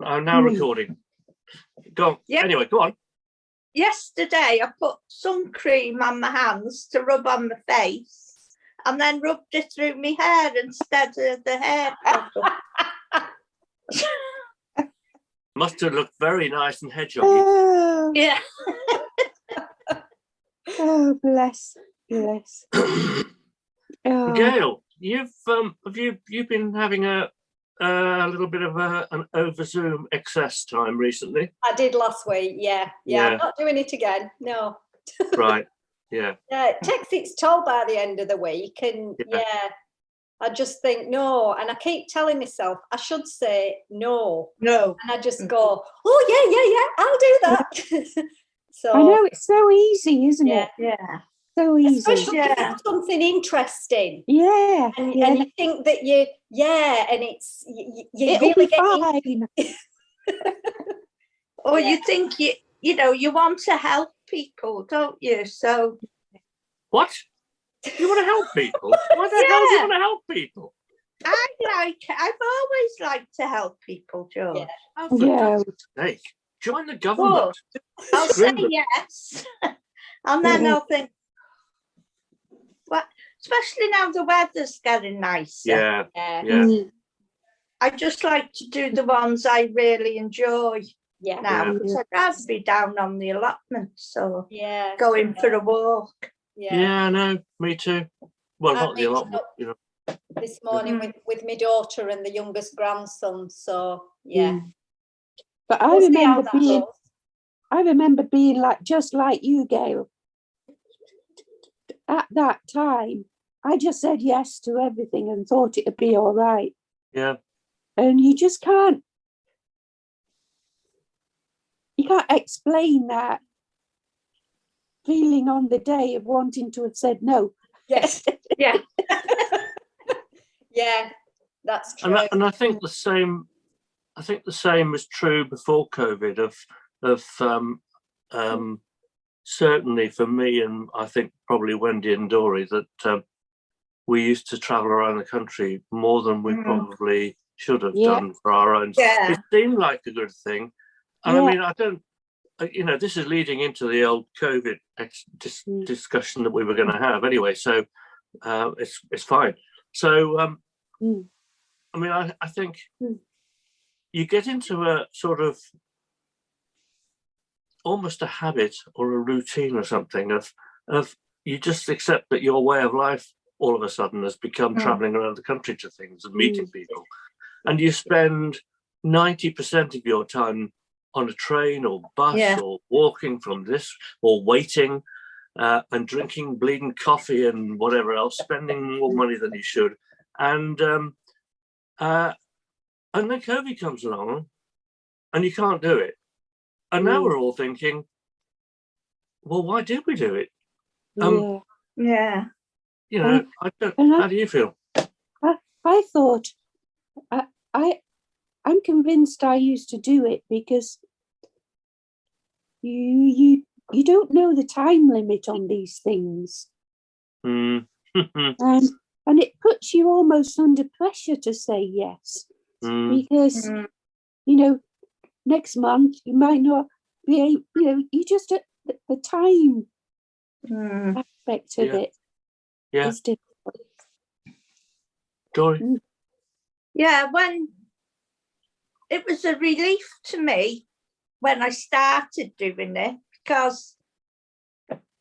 I'm now recording. Go on. Yeah. Anyway, go on. Yesterday, I put sun cream on my hands to rub on my face, and then rubbed it through my hair instead of the hair product. Must have looked very nice and hedgehoggy. Oh, Yeah. oh, bless. Oh. Gail, you've been having a little bit of an over Zoom excess time recently? I did last week. Yeah. I'm not doing it again. No. Right. Yeah. It takes its toll by the end of the week, and I just think no, and I keep telling myself I should say no, and I just go, oh yeah, I'll do that. So I know, it's so easy, isn't it? Yeah. So easy. Especially if it's something interesting. Yeah. And you think that and it's you It'll really be get fine. Or you think you want to help people, don't you? So what? You want to help people? Why the hell do you want to help people? I've always liked to help people, George. Yeah. Oh, for God's sake. Join the government. I'll say yes. And then I'll think, well, especially now the weather's getting nicer. Yeah. I just like to do the ones I really enjoy now. Because I'd rather be down on the allotment, so going for a walk. Yeah, no, me too. Well, not the allotment, This morning with my daughter and the youngest grandson, so But I remember being like just like you, Gail. At that time, I just said yes to everything and thought it'd be all right. Yeah. And you just can't explain that feeling on the day of wanting to have said no. Yes. Yeah. Yeah, that's true. And I think the same was true before COVID of certainly for me, and I think probably Wendy and Dory, that we used to travel around the country more than we probably should have done for our own. Yeah. It seemed like a good thing. And I mean, I don't, this is leading into the old COVID discussion that we were going to have anyway. So it's fine. So, I mean, I think you get into a sort of almost a habit or a routine or something of you just accept that your way of life all of a sudden has become traveling around the country to things and meeting people. And you spend 90% of your time on a train or bus or walking from this or waiting and drinking bleeding coffee and whatever else, spending more money than you should. And then COVID comes along and you can't do it. And now we're all thinking, well, why did we do it? Yeah. How do you feel? I thought, I'm convinced I used to do it because you don't know the time limit on these things. And it puts you almost under pressure to say yes. Because, next month you might not be able, you just at the time aspect of it is difficult. Dory? Yeah, when it was a relief to me when I started doing it, because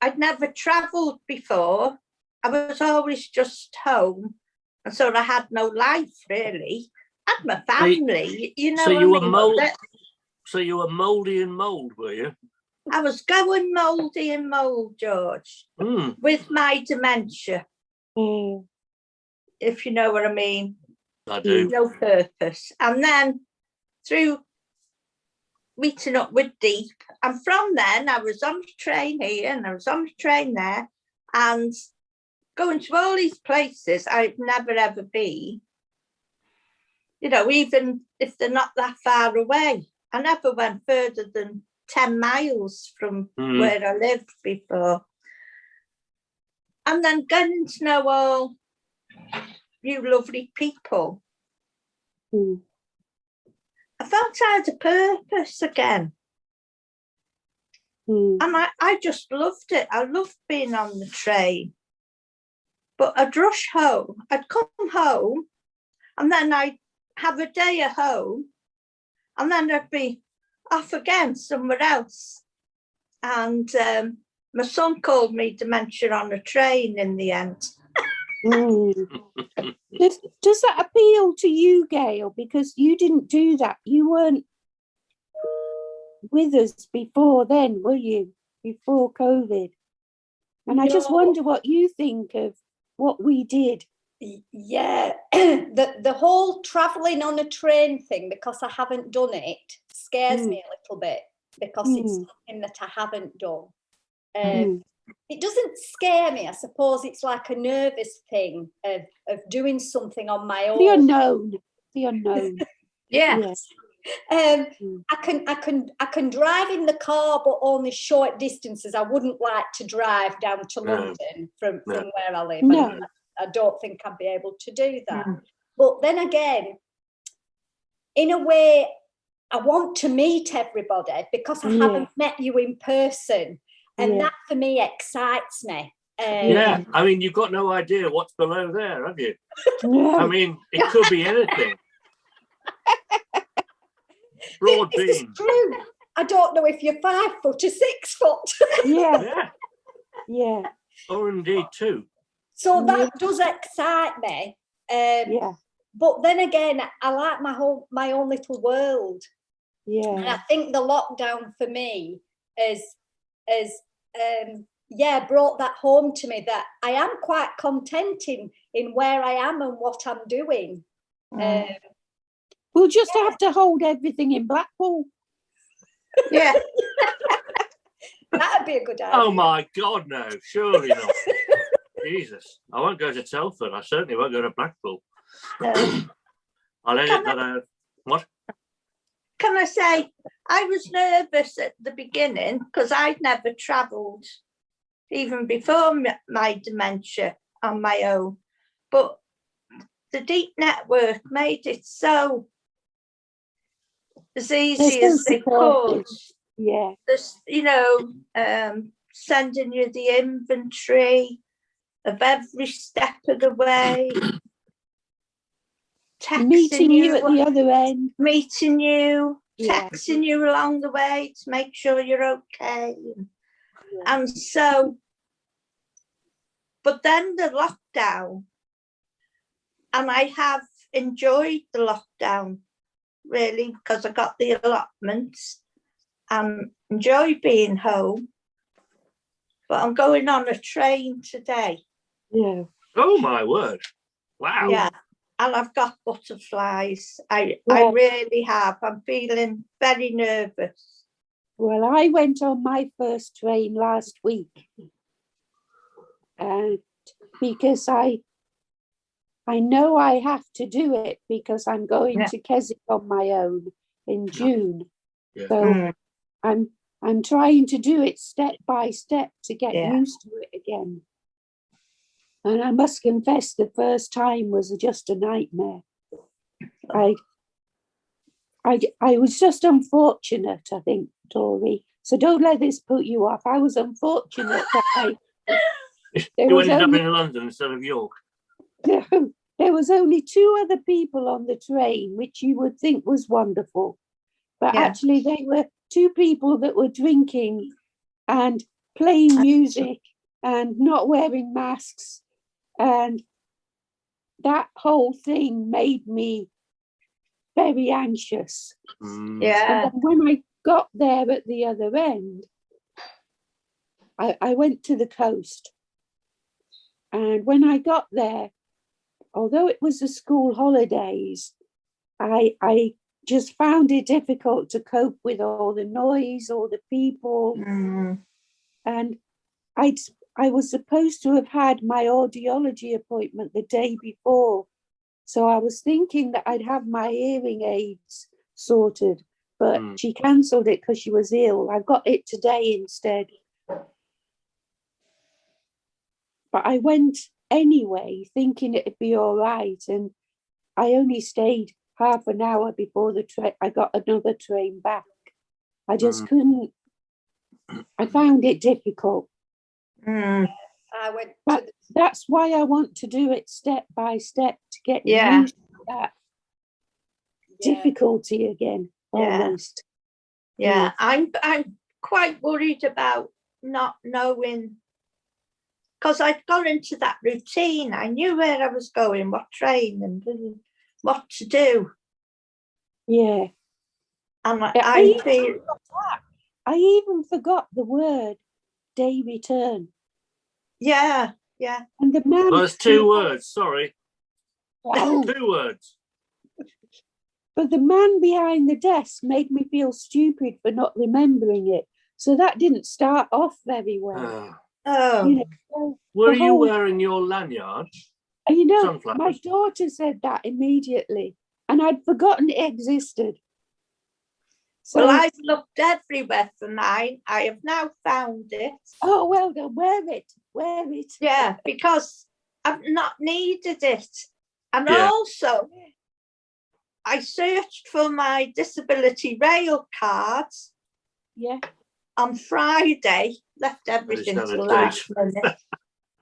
I'd never travelled before. I was always just home, and so I had no life really. I had my family, So you were mouldy. So you were mouldy and mould, were you? I was going mouldy and mould, George, with my dementia. If you know what I mean. I do. No purpose. And then through meeting up with Deep, and from then I was on the train here and I was on the train there and going to all these places I've never ever been. Even if they're not that far away. I never went further than 10 miles from where I lived before. And then getting to know all you lovely people. I felt I had a purpose again. And I just loved it. I loved being on the train. But I'd rush home. I'd come home and then I'd have a day at home and then I'd be off again somewhere else. And my son called me dementia on a train in the end. Does that appeal to you, Gail? Because you didn't do that. You weren't with us before then, were you? Before COVID. And I just wonder what you think of what we did. Yeah, the whole travelling on a train thing, because I haven't done it, scares me a little bit, because it's something that I haven't done. It doesn't scare me. I suppose it's like a nervous thing of doing something on my own. The unknown. Yes. I can drive in the car, but only short distances. I wouldn't like to drive down to London from where I live. No. I don't think I'd be able to do that. But then again, in a way, I want to meet everybody because I haven't met you in person. And that for me excites me. I mean, you've got no idea what's below there, have you? No. I mean, it could be anything. Broad This is beam. true. I don't know if you're 5 foot or 6 foot. Yeah. Or indeed 2. So that does excite me. But then again, I like my own little world. Yeah. And I think the lockdown for me has brought that home to me, that I am quite content in where I am and what I'm doing. We'll just have to hold everything in Blackpool. Yeah. That'd be a good idea. Oh my God, no, surely not. Jesus, I won't go to Telford. I certainly won't go to Blackpool. I'll edit that out. What? Can I say, I was nervous at the beginning because I'd never travelled even before my dementia on my own. But the Deep Network made it so as easy as they could. Yeah. This, sending you the inventory of every step of the way. Meeting you at the other end. Meeting you, texting you along the way to make sure you're okay. And so, but then the lockdown, and I have enjoyed the lockdown really because I got the allotments and enjoy being home. But I'm going on a train today. Yeah. Oh my word. Wow. Yeah. And I've got butterflies. I really have. I'm feeling very nervous. Well, I went on my first train last week. And because I know I have to do it because I'm going to Keswick on my own in June. Yeah. So I'm trying to do it step by step to get used to it again. And I must confess, the first time was just a nightmare. I was just unfortunate, I think, Tori. So don't let this put you off. I was unfortunate that you ended up in London instead of York. There was only 2 other people on the train, which you would think was wonderful. But actually they were 2 people that were drinking and playing music and not wearing masks. And that whole thing made me very anxious. Yeah. And then when I got there at the other end, I went to the coast. And when I got there, although it was the school holidays, I just found it difficult to cope with all the noise, all the people. And I was supposed to have had my audiology appointment the day before. So I was thinking that I'd have my hearing aids sorted, but she cancelled it because she was ill. I got it today instead. But I went anyway, thinking it'd be all right. And I only stayed half an hour before the train. I got another train back. I just couldn't. I found it difficult. Mm. I went But to that's why I want to do it step by step to get Yeah. used to that difficulty again, almost. Yeah, I'm quite worried about not knowing, because I'd gone into that routine. I knew where I was going, what train and what to do. Yeah. And Yeah, I feel, I even forgot the word day return. yeah. And the man. Well, it's 2 words, sorry. Oh, 2 words. but the man behind the desk made me feel stupid for not remembering it. So that didn't start off very well. Oh, You know, Were the you whole- wearing your lanyard? and you know, sunflowers? my daughter said that immediately, and I'd forgotten it existed. So, well, I've looked everywhere for mine. I have now found it. oh, well done, wear it. Yeah, because I've not needed it. And Yeah. also, I searched for my disability rail cards Yeah. on Friday, left everything out of till date. last minute.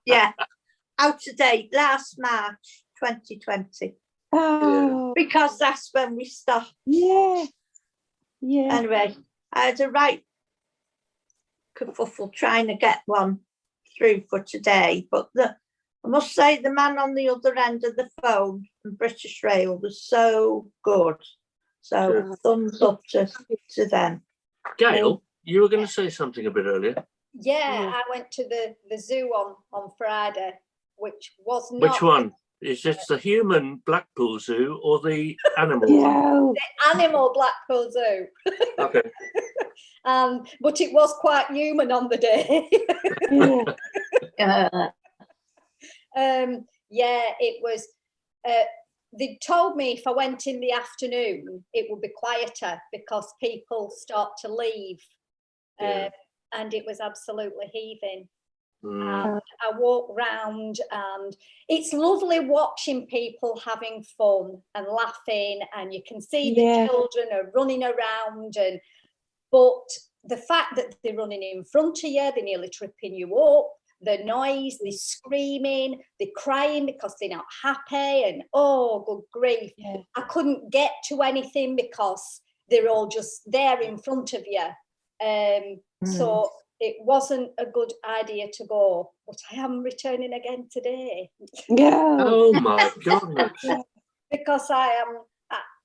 Yeah, out of date, last March 2020, Oh, because that's when we stopped. yeah. Anyway, I had a right kerfuffle trying to get one through for today, but I must say the man on the other end of the phone from British Rail was so good. So Good. thumbs up to them. Gail, you were going to say something a bit earlier. Yeah, I went to the zoo on Friday, which was not. Which one? Is it the human Blackpool Zoo or the animal one? No. The animal Blackpool Zoo. Okay. But it was quite human on the day. Yeah. Yeah, it was. They told me if I went in the afternoon, it would be quieter because people start to leave. Yeah. And it was absolutely heaving. Mm. And I walk round, and it's lovely watching people having fun and laughing, and you can see the children are running around, but the fact that they're running in front of you, they're nearly tripping you up, the noise, they're screaming, they're crying because they're not happy, and oh, good grief. Yeah. I couldn't get to anything because they're all just there in front of you. So it wasn't a good idea to go, but I am returning again today. No. Oh my goodness. Because I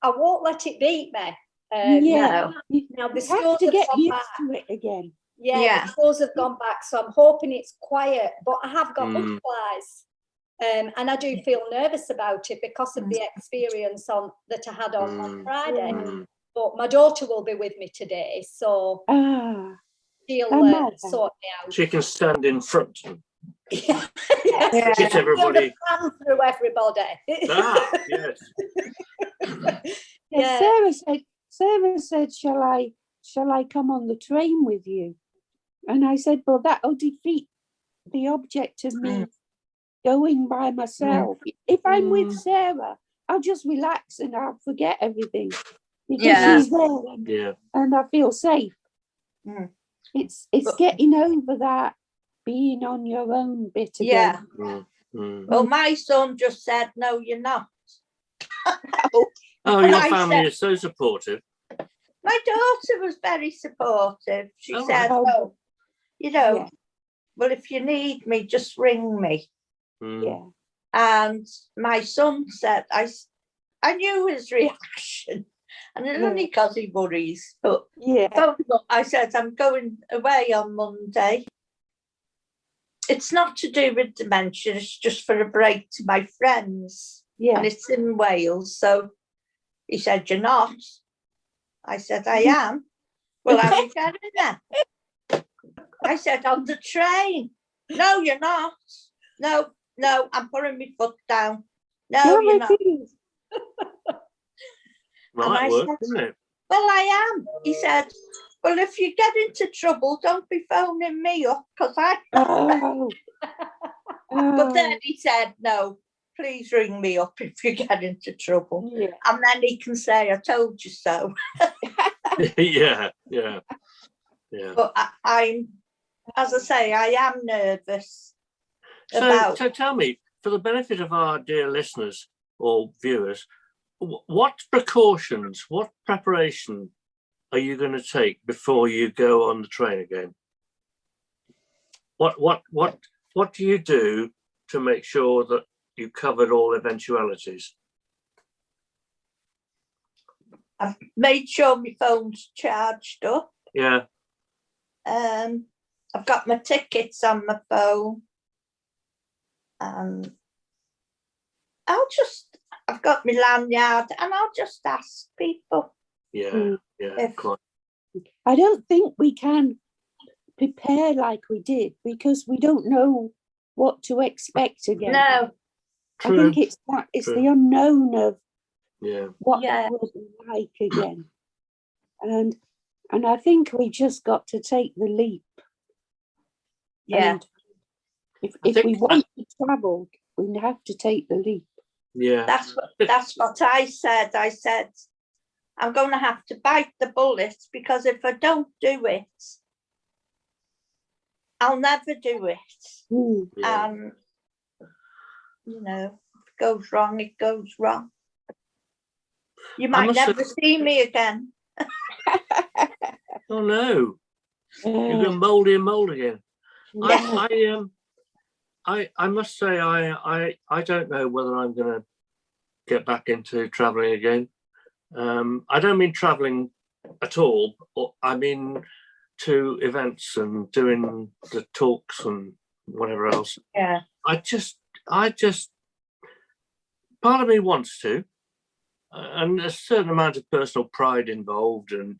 won't let it beat me. Yeah. Now the You have stores to have get gone used back. to it again. Yeah, the stores have gone back, so I'm hoping it's quiet, but I have got butterflies. And I do feel nervous about it because of the experience that I had on Friday. But my daughter will be with me today, so she'll sort me out. She can stand in front. Yeah. Get everybody. Plan through everybody. Yes. Yeah. Sarah said, shall I come on the train with you? And I said, well, that'll defeat the object of me going by myself. If I'm with Sarah, I'll just relax and I'll forget everything because she's there and I feel safe. It's getting over that being on your own bit again. Well, my son just said, no, you're not. Oh, your family is so supportive. My daughter was very supportive. She said, well, if you need me, just ring me. Yeah. And my son said, I knew his reaction, and it's only because he worries, but I said, I'm going away on Monday. It's not to do with dementia, it's just for a break to my friends. And it's in Wales. So he said, you're not. I said, I am. Well, how are you getting there? I said, on the train. No, you're not. No, I'm putting my foot down. No, you're not. Might work, isn't it? Well, I am. He said, well, if you get into trouble, don't be phoning me up because I. But then he said, no, please ring me up if you get into trouble. Yeah. And then he can say, I told you so. Yeah. But I'm, as I say, I am nervous So about. tell me, for the benefit of our dear listeners or viewers, what precautions, what preparation are you going to take before you go on the train again? What do you do to make sure that you covered all eventualities? I've made sure my phone's charged up. Yeah. I've got my tickets on my phone. I've got my lanyard, and I'll just ask people. Yeah. Quite. I don't think we can prepare like we did because we don't know what to expect again. No. True. I think it's the unknown of what Yeah. it will be like again. And I think we just got to take the leap. Yeah. And if we want to travel, we have to take the leap. Yeah. That's what I said. I said, I'm going to have to bite the bullet, because if I don't do it, I'll never do it. Yeah. And, you know, if it goes wrong, it goes wrong. You might never see me again. Oh no. You're going mouldy and mould again. Yeah. I must say I don't know whether I'm going to get back into travelling again. I don't mean travelling at all. I mean to events and doing the talks and whatever else. Yeah. I just part of me wants to, and there's a certain amount of personal pride involved, and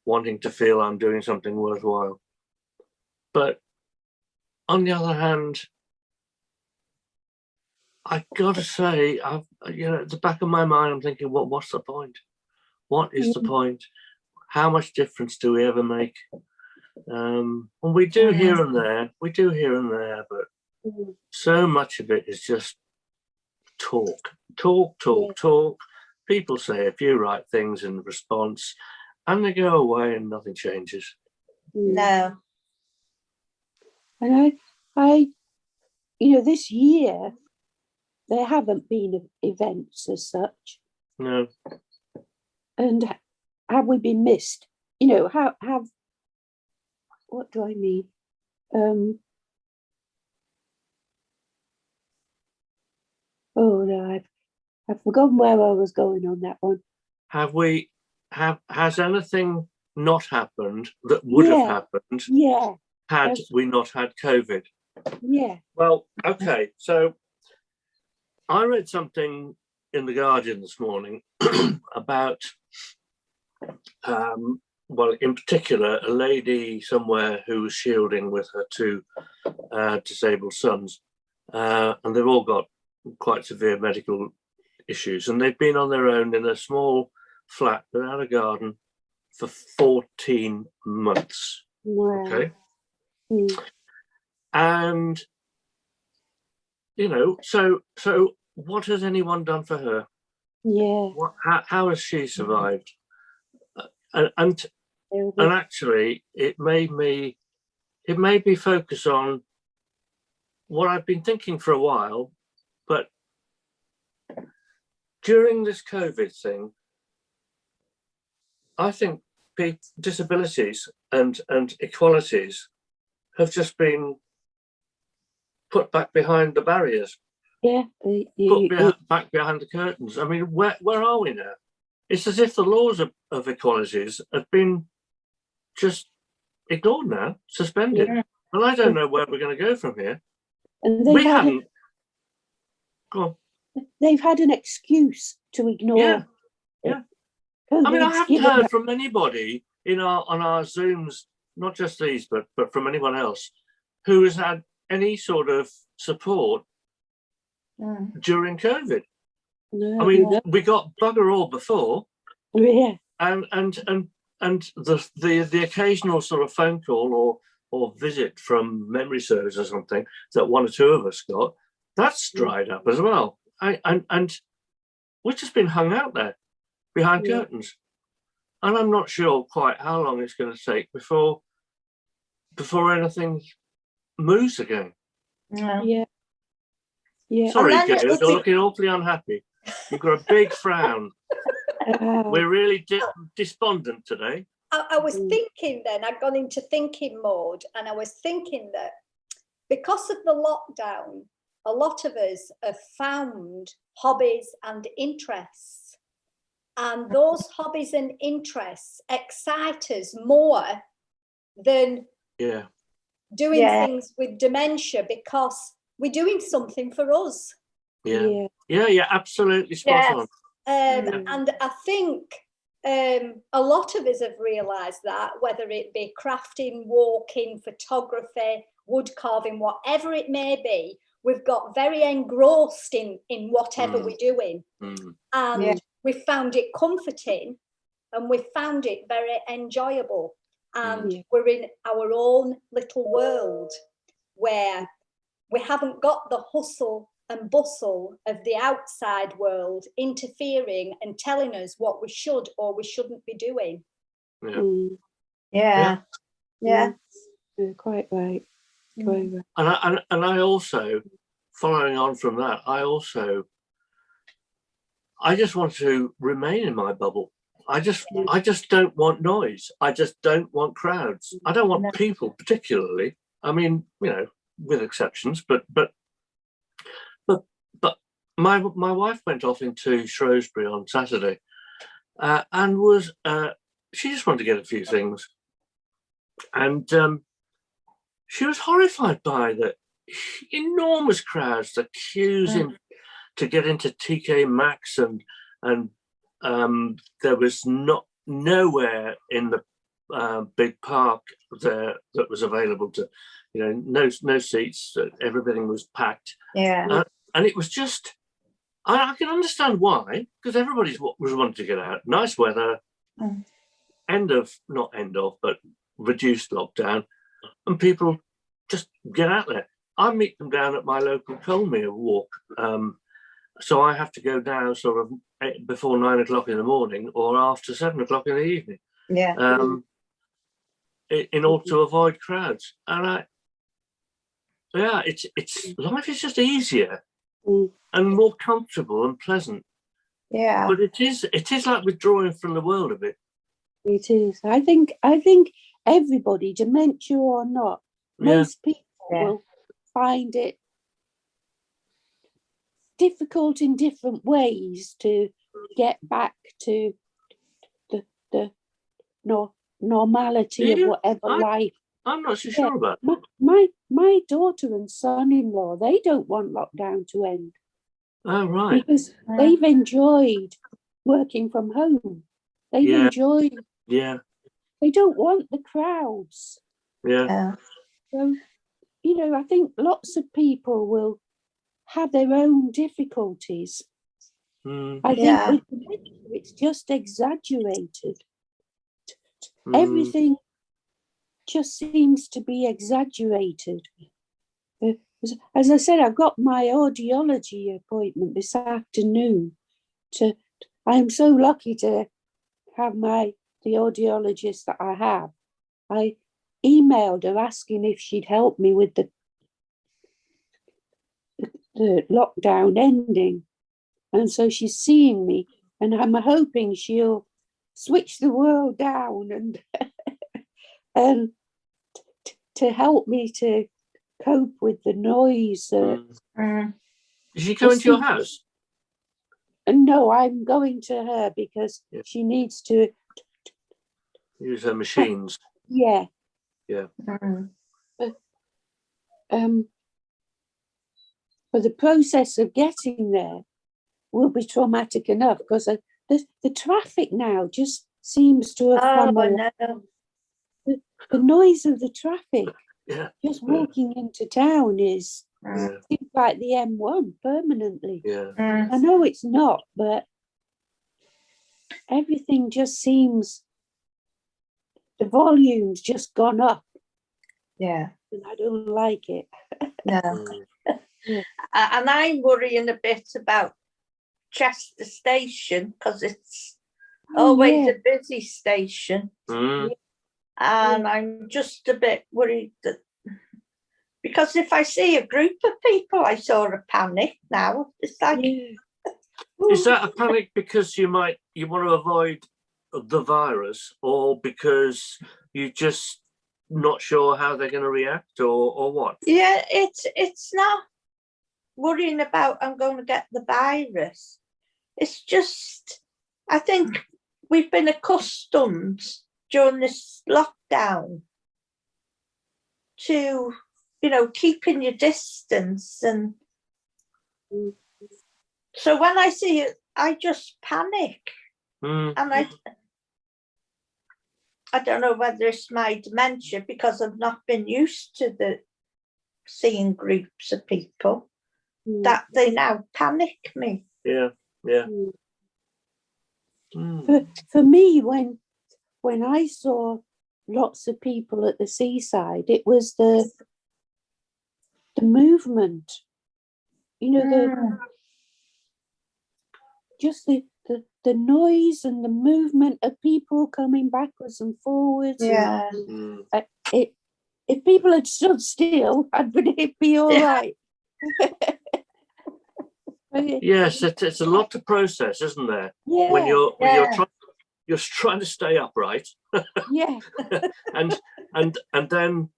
wanting to feel I'm doing something worthwhile. But on the other hand, I gotta say, at the back of my mind, I'm thinking, well, what's the point? What is the point? How much difference do we ever make? And we do here and there, but so much of it is just talk. People say a few right things in response, and they go away and nothing changes. No. And I this year, there haven't been events as such. No. And have we been missed? What do I mean? Oh no, I've forgotten where I was going on that one. Has anything not happened that would have happened had we not had COVID? Yeah. Well, okay, so I read something in The Guardian this morning about, in particular, a lady somewhere who was shielding with her two disabled sons, and they've all got quite severe medical issues, and they've been on their own in a small flat without a garden for 14 months. Wow. Okay. And so what has anyone done for her? Yeah. How has she survived? And actually, it made me focus on what I've been thinking for a while, but during this COVID thing, I think disabilities and equalities have just been put back behind the barriers. Yeah. Back behind the curtains. I mean, where are we now? It's as if the laws of equalities have been just ignored now, suspended. Yeah. And I don't know where we're going to go from here. And they've had an excuse to ignore. Yeah. I mean, I haven't heard from anybody on our Zooms, not just these, but from anyone else who has had any sort of support during COVID. No, I mean, we got bugger all before. Yeah. And the occasional sort of phone call or visit from memory service or something that one or two of us got, that's dried up as well. And we've just been hung out there behind curtains. And I'm not sure quite how long it's going to take before anything moves again. Yeah. Sorry, And then Gail, it'll you're be- looking awfully unhappy. You've got a big frown. Oh, We're really despondent today. I was thinking then, I'd gone into thinking mode, and I was thinking that because of the lockdown, a lot of us have found hobbies and interests. And those hobbies and interests excite us more than Yeah. doing Yeah. things with dementia, because we're doing something for us. Yeah. Yeah, absolutely spot Yes. on. And I think a lot of us have realised that, whether it be crafting, walking, photography, wood carving, whatever it may be, we've got very engrossed in whatever we're doing. And we found it comforting, and we found it very enjoyable. And we're in our own little world where we haven't got the hustle and bustle of the outside world interfering and telling us what we should or we shouldn't be doing. Yeah. You're quite right. Quite right. And I also, following on from that, I just want to remain in my bubble. I just don't want noise. I just don't want crowds. I don't want people particularly. I mean, you know, with exceptions, but my wife went off into Shrewsbury on Saturday, and was she just wanted to get a few things, and she was horrified by the enormous crowds, the queues in to get into TK Maxx, and there was nowhere in the big park there that was available to, you know, no seats. Everything was packed. Yeah. And it was just, I can understand why, because everybody was wanting to get out. Nice weather, not end of, but reduced lockdown, and people just get out there. I meet them down at my local Colmere walk. So I have to go down sort of before 9 o'clock in the morning or after 7 o'clock in the evening. Yeah. In order to avoid crowds. And it's life is just easier and more comfortable and pleasant. Yeah. But it is like withdrawing from the world a bit. It is. I think everybody, dementia or not, most people will find it difficult in different ways to get back to the normality of whatever life. I'm not so sure about that. My daughter and son-in-law, they don't want lockdown to end. Oh, right. Because they've enjoyed working from home. They've enjoyed. Yeah. They don't want the crowds. Yeah. So, you know, I think lots of people will have their own difficulties. I think with dementia, it's just exaggerated. Everything just seems to be exaggerated. As I said, I've got my audiology appointment this afternoon. I'm so lucky to have the audiologist that I have. I emailed her asking if she'd help me with the lockdown ending, and so she's seeing me, and I'm hoping she'll switch the world down and to help me to cope with the noise. Is she coming to your house? No, I'm going to her because she needs to Use her machines. Yeah. But the process of getting there will be traumatic enough, because the traffic now just seems to have come alive. The noise of the traffic, just walking into town seems like the M1 permanently. I know it's not, but everything just seems, the volume's just gone up. Yeah. And I don't like it. No. Yeah. And I'm worrying a bit about Chester Station because it's always a busy station. Mm. And I'm just a bit worried that, because if I see a group of people, I sort of panic now. It's like, Is that a panic because you want to avoid the virus, or because you're just not sure how they're going to react, or what? yeah, it's not worrying about I'm going to get the virus. It's just, I think we've been accustomed during this lockdown to, keeping your distance. And so when I see it, I just panic. And I don't know whether it's my dementia, because I've not been used to seeing groups of people, that they now panic me. Yeah. For me, when I saw lots of people at the seaside, it was the movement, the noise and the movement of people coming backwards and forwards. Yeah. If people had stood still, it'd be all right. Yes, it's a lot to process, isn't there? Yeah. When you're trying to stay upright. Yeah. and then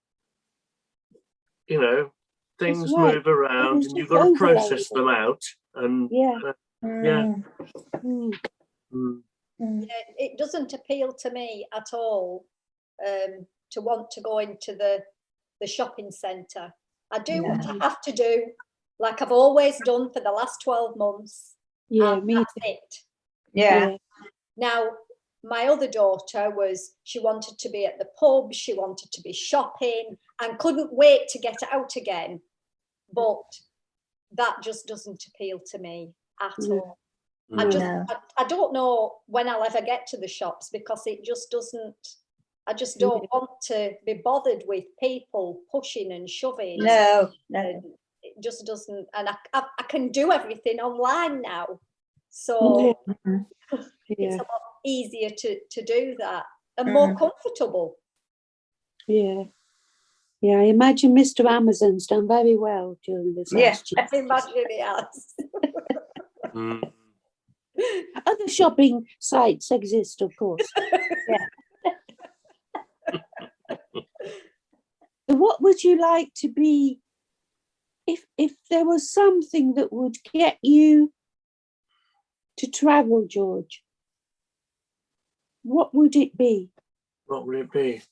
things right. move around, and you've got to process them out. And it doesn't appeal to me at all to want to go into the shopping centre. I do what I have to do, like I've always done for the last 12 months. Yeah, me that's too. it. Yeah. Now, my other daughter she wanted to be at the pub, she wanted to be shopping, and couldn't wait to get out again. But that just doesn't appeal to me at all. I don't know when I'll ever get to the shops, because it just doesn't. I just don't want to be bothered with people pushing and shoving. No. It just doesn't. And I can do everything online now, so it's a lot easier to do that, and more comfortable. Yeah. I imagine Mr. Amazon's done very well during this last year. I imagine he has. Other shopping sites exist, of course. What would you like to be, if there was something that would get you to travel, George? What would it be? What would it be?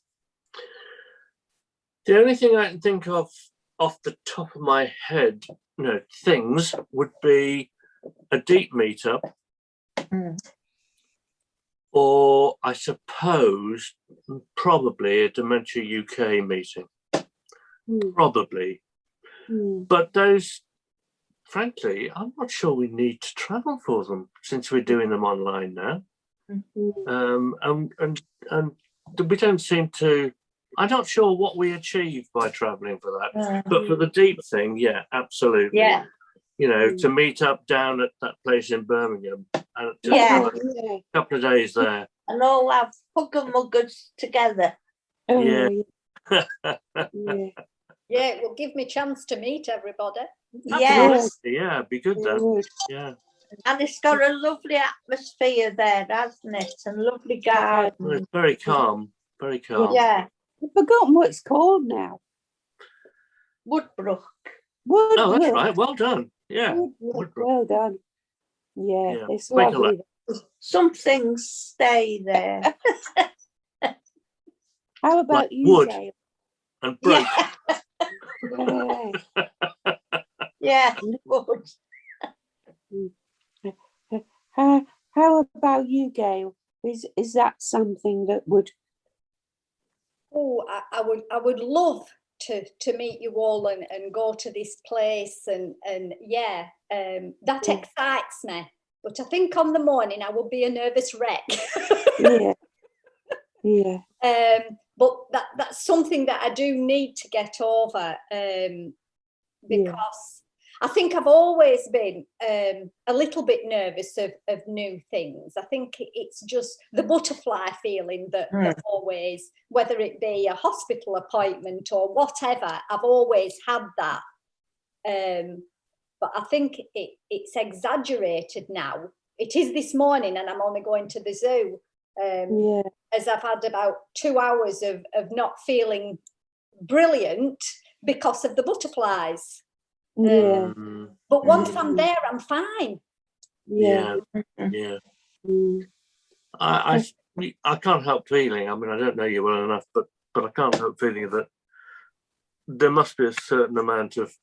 The only thing I can think of off the top of my head, things would be a deep meetup, or I suppose probably a Dementia UK meeting. Probably. But those, frankly, I'm not sure we need to travel for them, since we're doing them online now. And we don't seem to. I'm not sure what we achieve by travelling for that. But for the deep thing, yeah, absolutely. Yeah. To meet up down at that place in Birmingham and just have a couple of days there. And all have hugger muggers together. Yeah. Yeah, it will give me a chance to meet everybody. Yes. Yeah, be good then. Yeah. And it's got a lovely atmosphere there, hasn't it? And lovely garden. Well, it's very calm. Very calm. Yeah. I've forgotten what it's called now. Woodbrook. Oh, that's right. Well done. Yeah. Woodbrook. Well done. Yeah. It's Make a lovely. Some things stay there. How about like you, wood Gail? and broke. Yeah, wood. How about you, Gail? Is that something that would? Oh, I would love to meet you all and go to this place and that excites me. But I think on the morning I will be a nervous wreck. Yeah. But that's something that I do need to get over because I think I've always been a little bit nervous of new things. I think it's just the butterfly feeling that always, whether it be a hospital appointment or whatever, I've always had that. But I think it's exaggerated now. It is this morning, and I'm only going to the zoo. As I've had about 2 hours of not feeling brilliant because of the butterflies. But once I'm there, I'm fine. I can't help feeling, I mean, I don't know you well enough, but I can't help feeling that there must be a certain amount of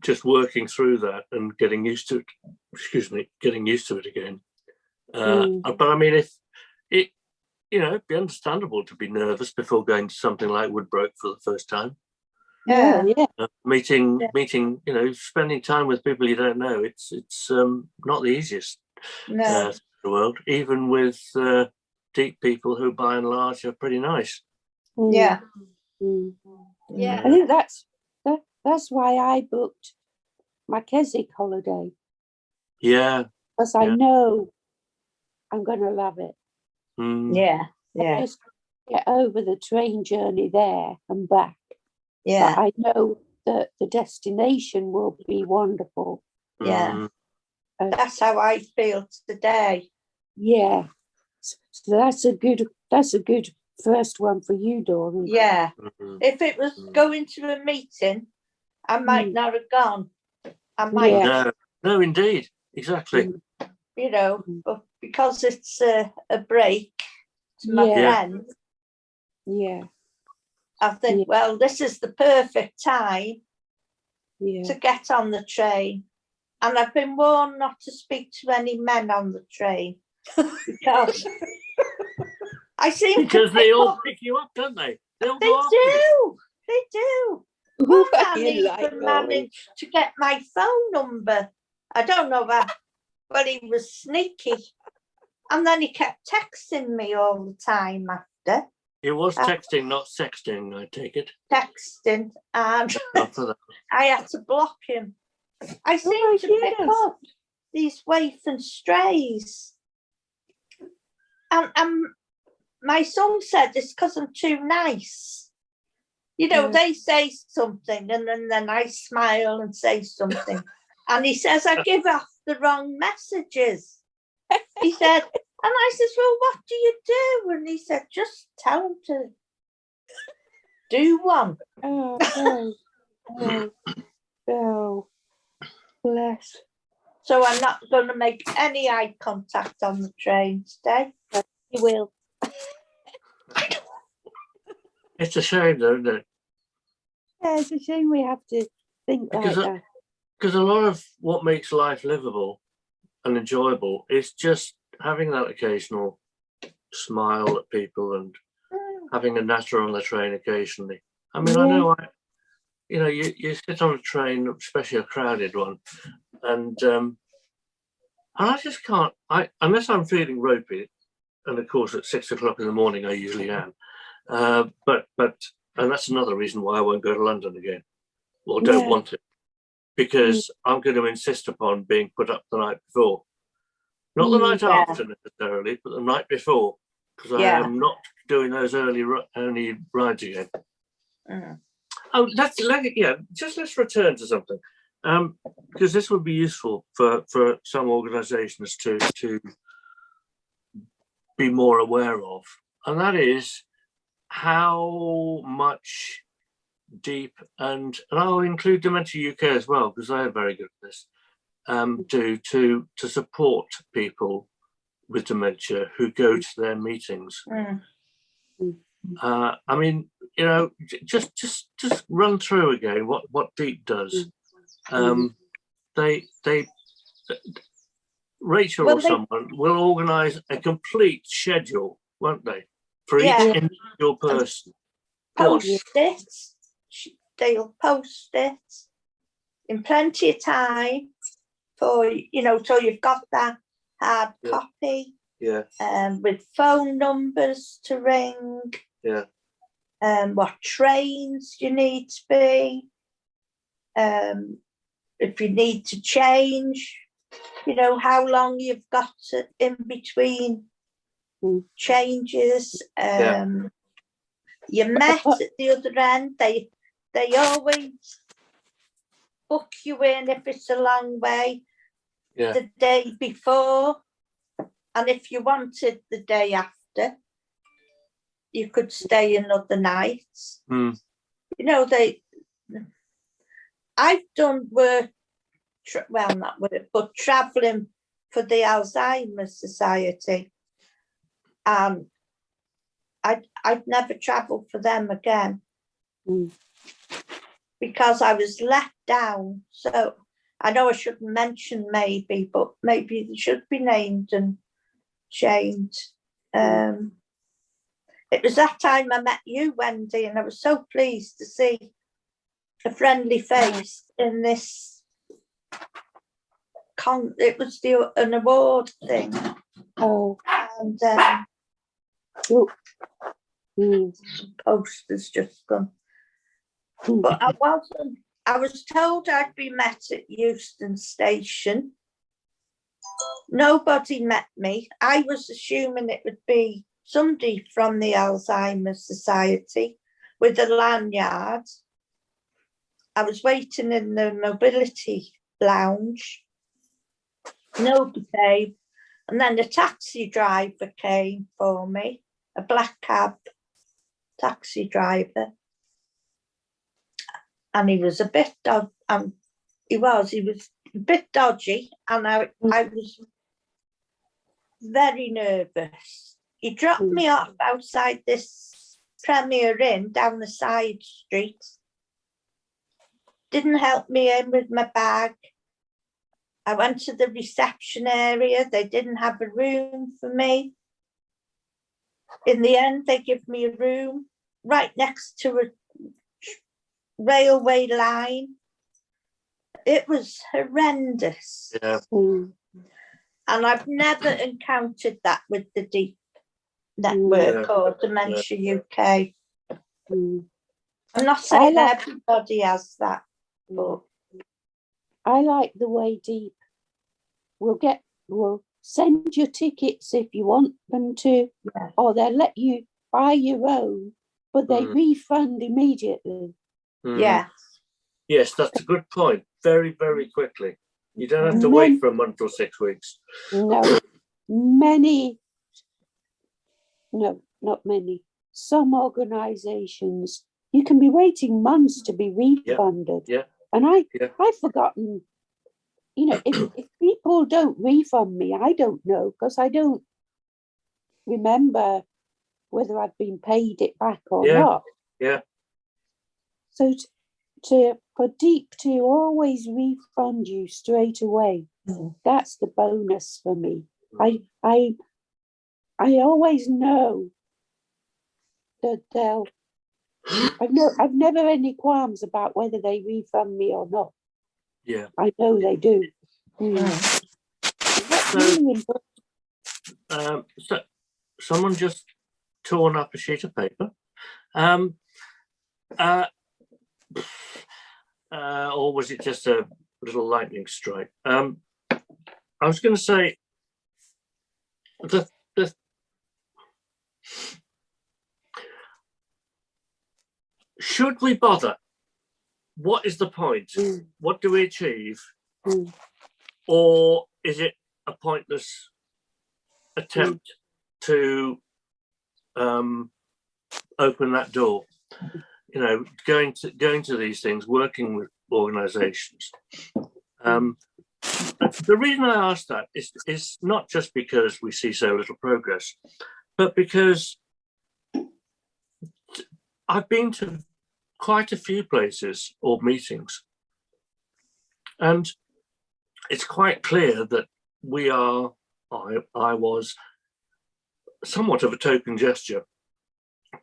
just working through that and getting used to it, getting used to it again. But I mean, if it, it'd be understandable to be nervous before going to something like Woodbrook for the first time. Meeting, spending time with people you don't know. It's not the easiest thing in the world, even with deep people who, by and large, are pretty nice. I think that's why I booked my Keswick holiday. Because I know I'm going to love it. I just get over the train journey there and back. But I know that the destination will be wonderful. That's how I feel today. So that's a good first one for you, Dawn. If it was going to a meeting, I might not have gone. I might no, indeed, exactly. But because it's a break to my friend, I think, well, this is the perfect time to get on the train. And I've been warned not to speak to any men on the train because I seem because they all pick you up, don't they? They do. One man even managed to get my phone number. I don't know that, but he was sneaky. And then he kept texting me all the time after. It was texting, not sexting, I take it. Texting, and I had to block him. I seem to pick up these waif and strays. And my son said it's because I'm too nice. They say something and then I smile and say something. And he says, I give off the wrong messages. He said, and I says, well, what do you do? And he said, just tell him to do one. Oh, bless. So I'm not going to make any eye contact on the train today. You will. It's a shame, though, isn't it? Yeah, it's a shame we have to think like that. Because a lot of what makes life livable and enjoyable is just having that occasional smile at people and having a natter on the train occasionally. I mean, I know you sit on a train, especially a crowded one, and I just can't, unless I'm feeling ropey, and of course at 6 o'clock in the morning I usually am, but and that's another reason why I won't go to London again, or don't want to, because I'm going to insist upon being put up the night before. Not the night after necessarily, but the night before, because I am not doing those early rides again. Oh, let's return to something, because this would be useful for some organisations to be more aware of, and that is how much deep and I'll include Dementia UK as well, because they are very good at this. To support people with dementia who go to their meetings. I mean, just run through again what Deep does. Rachel or someone will organise a complete schedule, won't they, for each individual person? Post it. They'll post it in plenty of time. So you've got that hard copy, with phone numbers to ring, what trains you need to be, if you need to change, how long you've got in between changes. You met at the other end. They always book you in if it's a long way the day before, and if you wanted the day after, you could stay another night. I've done work, not work, but travelling for the Alzheimer's Society, and I'd never travelled for them again because I was let down. So I know I shouldn't mention maybe, but maybe they should be named and shamed. It was that time I met you, Wendy, and I was so pleased to see a friendly face in this. It was an award thing. Oh, And mm, posters just gone. mm, But I wasn't. I was told I'd be met at Euston Station. Nobody met me. I was assuming it would be somebody from the Alzheimer's Society with a lanyard. I was waiting in the mobility lounge. Nobody came. And then the taxi driver came for me, a black cab taxi driver. And he was a bit he was a bit dodgy, and I was very nervous. He dropped me off outside this Premier Inn down the side street. Didn't help me in with my bag. I went to the reception area. They didn't have a room for me. In the end, they gave me a room right next to a railway line. It was horrendous. Yeah. mm. And I've never encountered that with the Deep Network or Dementia UK. Mm. I'm not saying everybody has that, but I like the way Deep will send you tickets if you want them to, or they'll let you buy your own, but they refund immediately. yeah. Yes, that's a good point. Very, very quickly. You don't have to wait for a month or 6 weeks. No, not many. Some organisations, you can be waiting months to be refunded. Yeah. And I've forgotten, if people don't refund me, I don't know, because I don't remember whether I've been paid it back or not. Yeah. So for Deep to always refund you straight away, that's the bonus for me. I always know that I've never any qualms about whether they refund me or not. Yeah. I know they do. So someone just torn up a sheet of paper. Or was it just a little lightning strike? I was going to say should we bother? What is the point? What do we achieve? Or is it a pointless attempt to open that door? Going to these things, working with organisations. The reason I ask that is not just because we see so little progress, but because I've been to quite a few places or meetings, and it's quite clear that I was somewhat of a token gesture,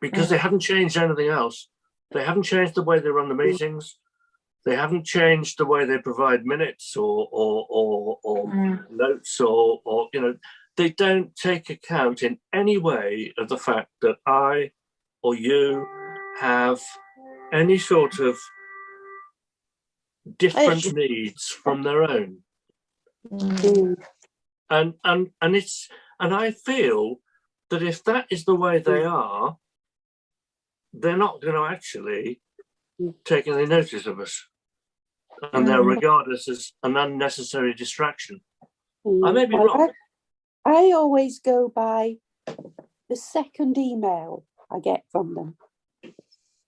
because they haven't changed anything else. They haven't changed the way they run the meetings. They haven't changed the way they provide minutes or notes or they don't take account in any way of the fact that I or you have any sort of different needs from their own. Mm. And I feel that if that is the way they are, they're not going to actually take any notice of us, and they'll regard us as an unnecessary distraction. I may be wrong. I always go by the second email I get from them.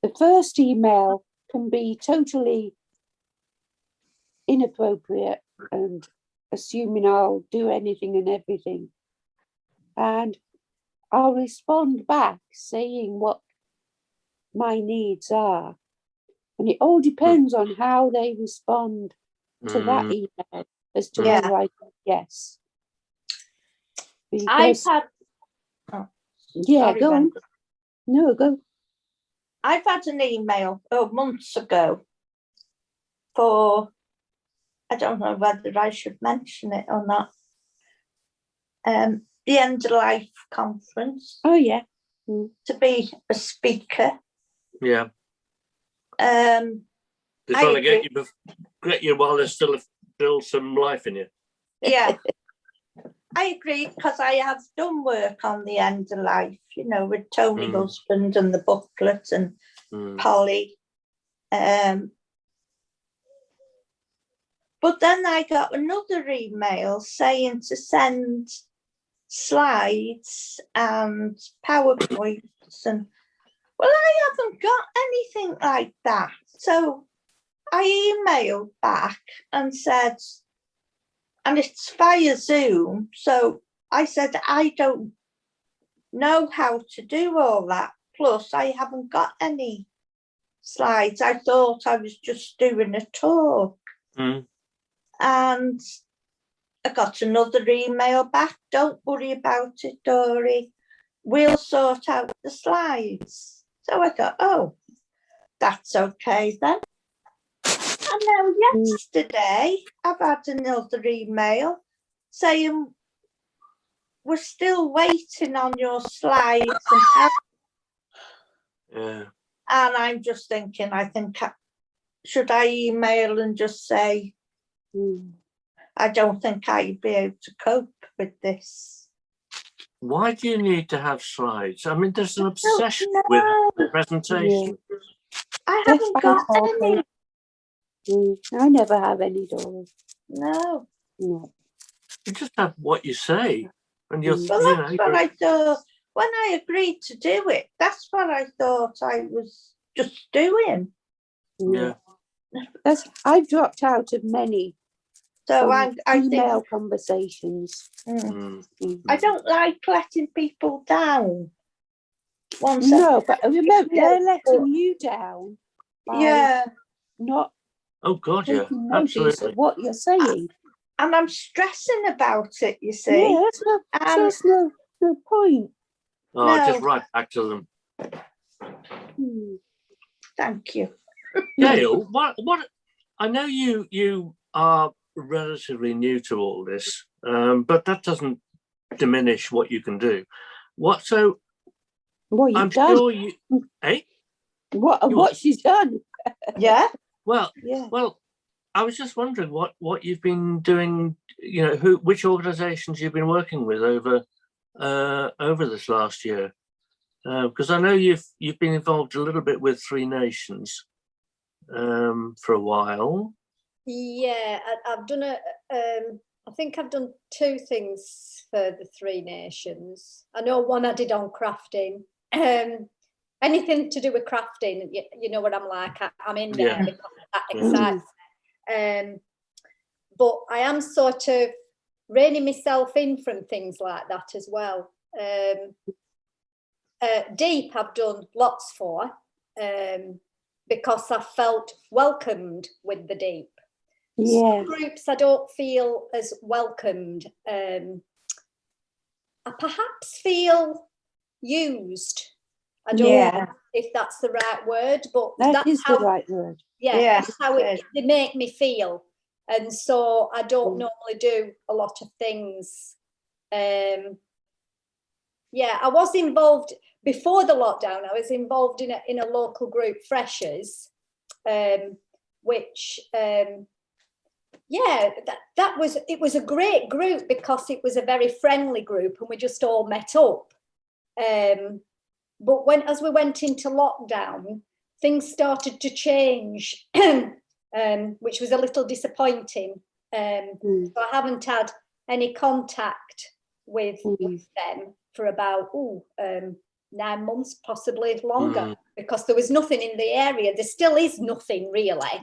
The first email can be totally inappropriate and assuming I'll do anything and everything. And I'll respond back saying what my needs are. And it all depends on how they respond to that email as to whether I say yes. Because, go on. No, go. I've had an email months ago for, I don't know whether I should mention it or not, the End of Life conference. Oh, yeah. To be a speaker. Yeah. They're trying to get you while there's still some life in you. Yeah. I agree, because I have done work on the End of Life, with Tony Husband and the booklet and Polly. But then I got another email saying to send slides and PowerPoints, and well, I haven't got anything like that. So I emailed back and said, and it's via Zoom, so I said, I don't know how to do all that. Plus, I haven't got any slides. I thought I was just doing a talk. And I got another email back. Don't worry about it, Dory. We'll sort out the slides. So I thought, oh, that's okay then. And now yesterday, I've had another email saying, we're still waiting on your slides. And I'm just thinking, should I email and just say, I don't think I'd be able to cope with this. Why do you need to have slides? I mean, there's an obsession with the presentation. I haven't got any. I never have any, Doris. No. No. You just have what you say. And That's what I thought. When I agreed to do it, that's what I thought I was just doing. Yeah. I've dropped out of many I email conversations. I don't like letting people down. No, but remember, they're letting you down. Not taking notice of what you're saying. And I'm stressing about it, you see. Yeah, that's no point. Just write back to them. Thank you. Gail, what I know you are relatively new to all this, but that doesn't diminish what you can do. What you've done? Sure you, what she's done? Yeah. Well, I was just wondering what you've been doing. Which organisations you've been working with over this last year, because I know you've been involved a little bit with Three Nations for a while. Yeah, I've done I think I've done 2 things for the Three Nations. I know one I did on crafting. Anything to do with crafting, you know what I'm like. I'm in there because that excites me. But I am sort of reining myself in from things like that as well. Deep I've done lots for, because I felt welcomed with the Deep. Some groups I don't feel as welcomed. I perhaps feel used. I don't know if that's the right word, but that is the right word. Yeah, that's how they make me feel. And so I don't normally do a lot of things. I was involved before the lockdown. I was involved in a local group, Freshers, which it was a great group because it was a very friendly group and we just all met up. But as we went into lockdown, things started to change, which was a little disappointing. So I haven't had any contact with them for about 9 months, possibly longer, because there was nothing in the area. There still is nothing really,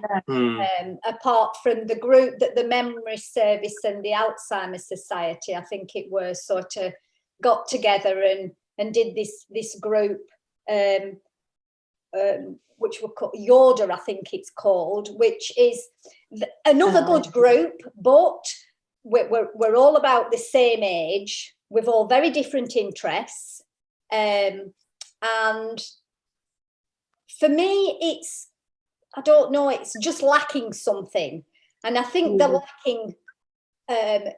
apart from the group that the Memory Service and the Alzheimer's Society, I think it was, sort of got together and did this group, which were called Yoda, I think it's called, which is another good group, but we're all about the same age. We've all very different interests. And for me, I don't know, it's just lacking something. And I think the lacking,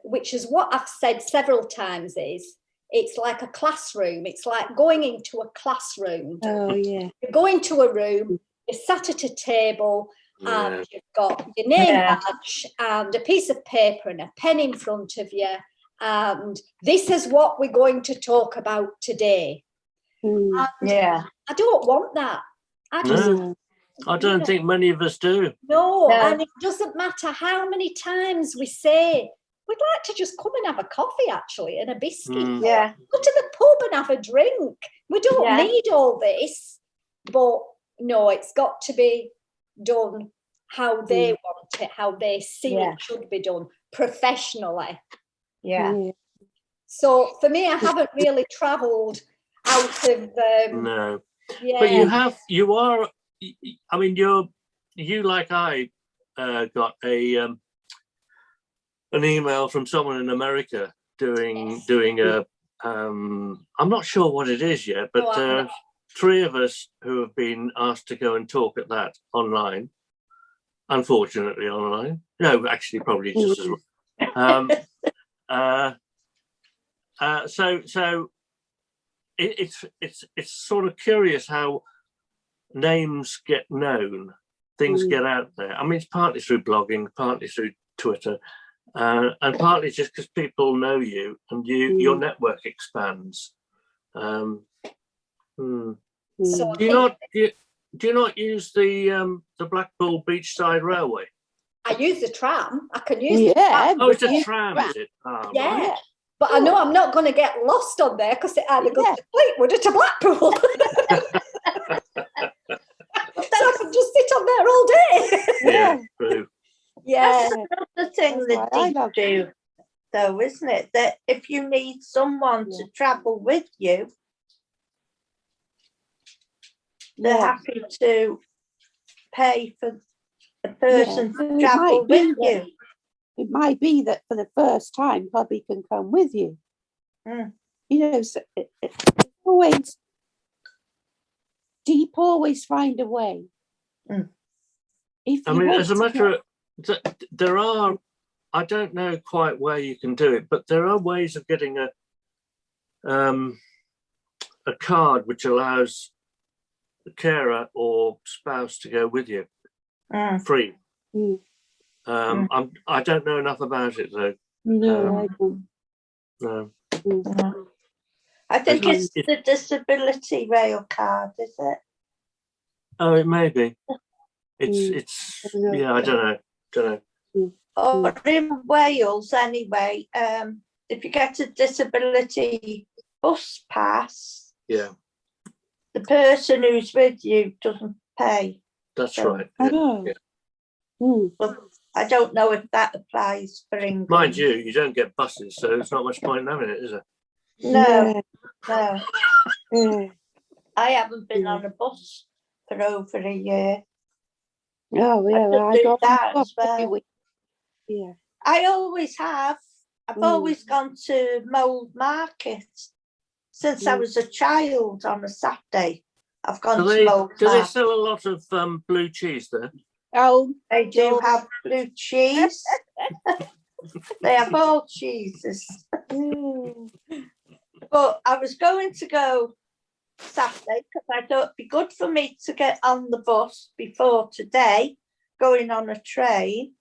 which is what I've said several times, is it's like a classroom. It's like going into a classroom. Oh, yeah. You go into a room, you're sat at a table, and you've got your name badge and a piece of paper and a pen in front of you. And this is what we're going to talk about today. I don't want that. I don't think many of us do. No, and it doesn't matter how many times we say, we'd like to just come and have a coffee, actually, and a biscuit. Go to the pub and have a drink. We don't need all this. But no, it's got to be done how they want it, how they see it should be done, professionally. So for me, I haven't really travelled out of no. But you are, I mean, you like I got an email from someone in America doing a I'm not sure what it is yet, but 3 of us who have been asked to go and talk at that online, unfortunately online. No, actually probably just as well. So it's sort of curious how names get known, things get out there. I mean, it's partly through blogging, partly through Twitter, and partly just because people know you and your network expands. So do you not use the Blackpool Beachside Railway? I use the tram. I can use the tram. Oh, it's a tram, is it? Oh, yeah. Right. But I know I'm not going to get lost on there because it either goes to Fleetwood or to Blackpool. So I can just sit on there all day. Yeah, true. That's another thing that they do, though, isn't it? That if you need someone to travel with you, they're happy to pay for the person to travel with you. It might be that for the first time, Bobby can come with you. You know, so always, deep always find a way. I mean, as a matter of, there are, I don't know quite where you can do it, but there are ways of getting a card which allows the carer or spouse to go with you free. I don't know enough about it though. No, I don't. No. I think it's the disability rail card, is it? Oh, it may be. It's I don't know. Or in Wales anyway, if you get a disability bus pass, the person who's with you doesn't pay. That's right. But I don't know if that applies for England. Mind you, you don't get buses, so it's not much point in having it, is there? No. I haven't been on a bus for over a year. Oh, yeah, I got that as well. Yeah, I always have. I've always gone to Mould Market since I was a child on a Saturday. I've gone to Mould Market. Do they sell a lot of blue cheese there? Oh, they do have blue cheese. They have all cheeses. But I was going to go Saturday because I thought it'd be good for me to get on the bus before today going on a train,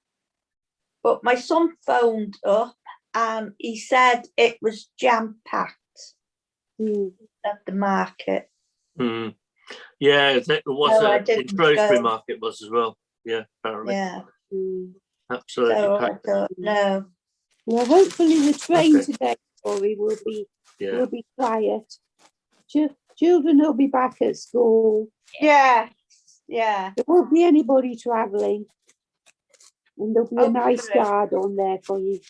but my son phoned up and he said it was jam-packed at the market. Mm. Yeah, it was No, I in didn't Shrewsbury go. Market was as well. Yeah, apparently. Yeah, Absolutely so I packed. thought, no. Well, hopefully the train Okay. today, Tori, will be Yeah. quiet. Children will be back at school. Yeah, yeah. There won't be anybody travelling. And there'll be a nice Hopefully. guard on there for you.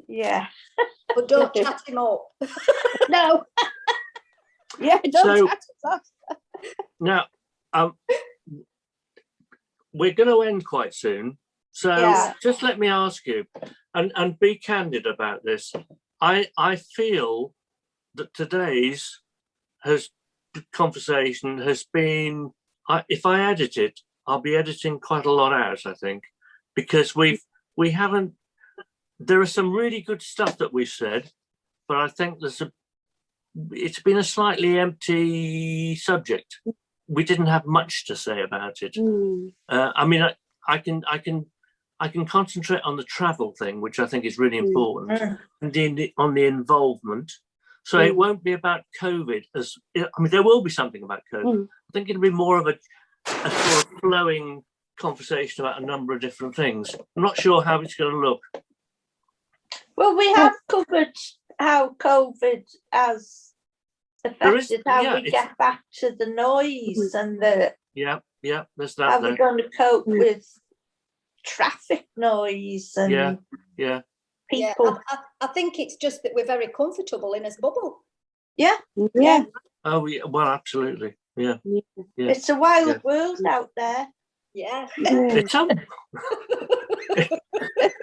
Yeah. But don't chat him up. No. Yeah, don't So- chat us up. Now, we're going to end quite soon. So Yeah. just let me ask you, and be candid about this. I feel that today's conversation has been, if I edit it, I'll be editing quite a lot out, I think, because we haven't, there is some really good stuff that we've said, but I think it's been a slightly empty subject. We didn't have much to say about it. I mean, I can concentrate on the travel thing, which I think is really important, and on the involvement. So it won't be about COVID. I mean, there will be something about COVID. I think it'll be more of a sort of flowing conversation about a number of different things. I'm not sure how it's going to look. Well, we have covered how COVID has affected how we get back to the noise and the Yeah, there's how that. we're going to cope with traffic noise and people. Yeah, I think it's just that we're very comfortable in this bubble. Yeah. Oh, yeah, well, absolutely. Yeah. It's a wild world out there. Yeah. It's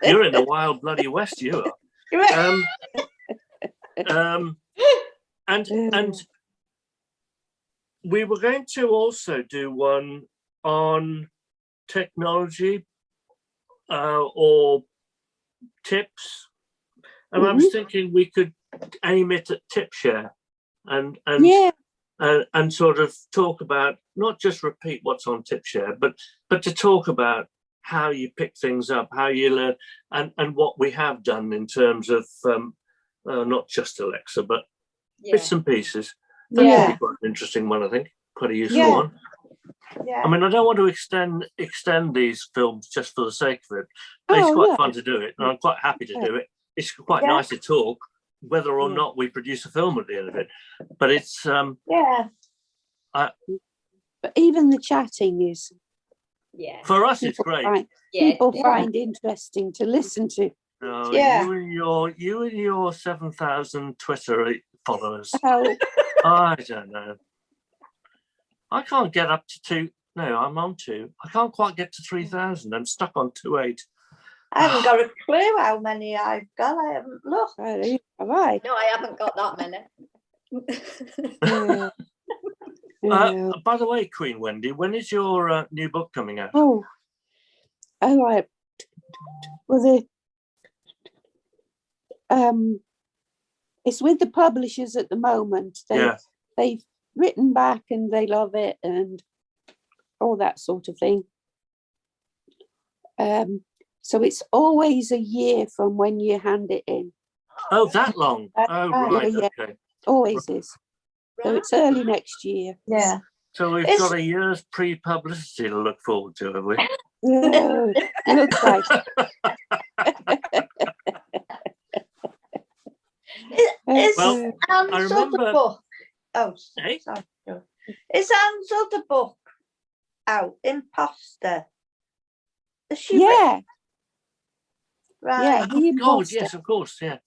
you're in the wild bloody west, you are. And we were going to also do one on technology or tips, and I was thinking we could aim it at tip share and sort of talk about, not just repeat what's on tip share, but to talk about how you pick things up, how you learn, and what we have done in terms of not just Alexa, but bits and pieces. That would be quite an interesting one, I think. Quite a useful one. Yeah. I mean, I don't want to extend these films just for the sake of it. It's quite fun to do it, and I'm quite happy to do it. It's quite nice to talk, whether or not we produce a film at the end of it. But it's but even the chatting is for us. It's great. People find interesting to listen to. You and your 7,000 Twitter followers. Oh. I don't know. I can't get up to 2. No, I'm on 2. I can't quite get to 3,000. I'm stuck on 2.8. I haven't got a clue how many I've got. I haven't looked. Have I? No, I haven't got that many. By the way, Queen Wendy, when is your new book coming out? Oh, right. Well, it's with the publishers at the moment. They've written back and they love it and all that sort of thing. So it's always a year from when you hand it in. Oh, that long? Oh, right. Yeah. Okay. Always is. So it's early next year. Yeah. So we've got a year's pre-publicity to look forward to, have we? Yeah, looks like. Is Well, Anne's I remember- other book? Oh, Hey? sorry. Is Anne's other book out? Imposter. Is she Yeah. right? Yeah, The Oh, God, Imposter. yes, of course, yeah.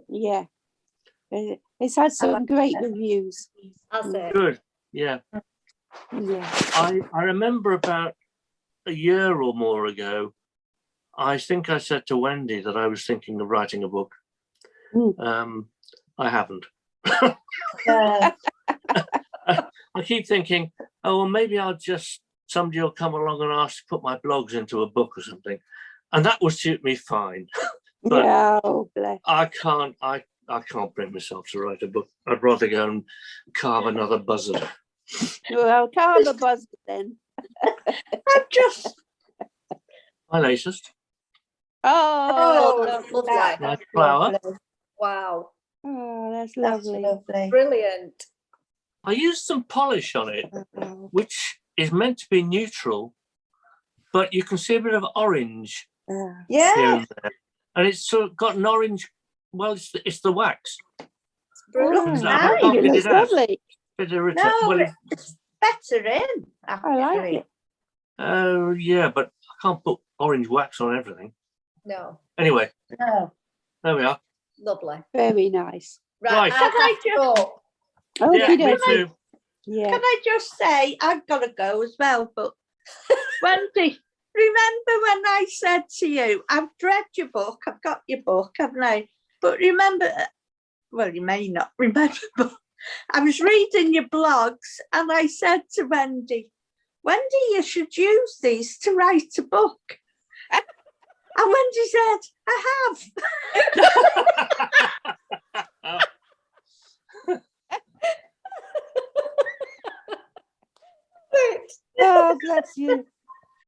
Yeah. It's had some great reviews. Has it? Good, yeah. Yeah. I remember about a year or more ago, I think I said to Wendy that I was thinking of writing a book. I haven't. I keep thinking, oh, well, maybe somebody will come along and ask to put my blogs into a book or something. And that would suit me fine. But Oh, bless. I can't bring myself to write a book. I'd rather go and carve another buzzard. Well, carve a buzzard then. My latest. Oh, that's lovely. lovely. Nice flower. Wow, Oh, that's That's lovely. lovely. brilliant. I used some polish on it, Oh, which is meant to be neutral, but you can see a bit of orange here Yeah, and there. And it's sort of got an orange, well, it's the wax. It's brilliant. looks I nice. can't it get looks it out. lovely. Bit irritating. No, Well, it's better in, I like actually. it. oh, yeah, but I can't put orange wax on everything. No, Anyway, No. there we are. lovely. Very nice. Right, Right. I have to go. Yeah, Okay, me too. Yeah. Can I just say, I've got to go as well, but Wendy, remember when I said to you, I've read your book, I've got your book, haven't I? But remember, well, you may not remember, but I was reading your blogs and I said to Wendy, you should use these to write a book. And Wendy said, I have. Oh, bless you.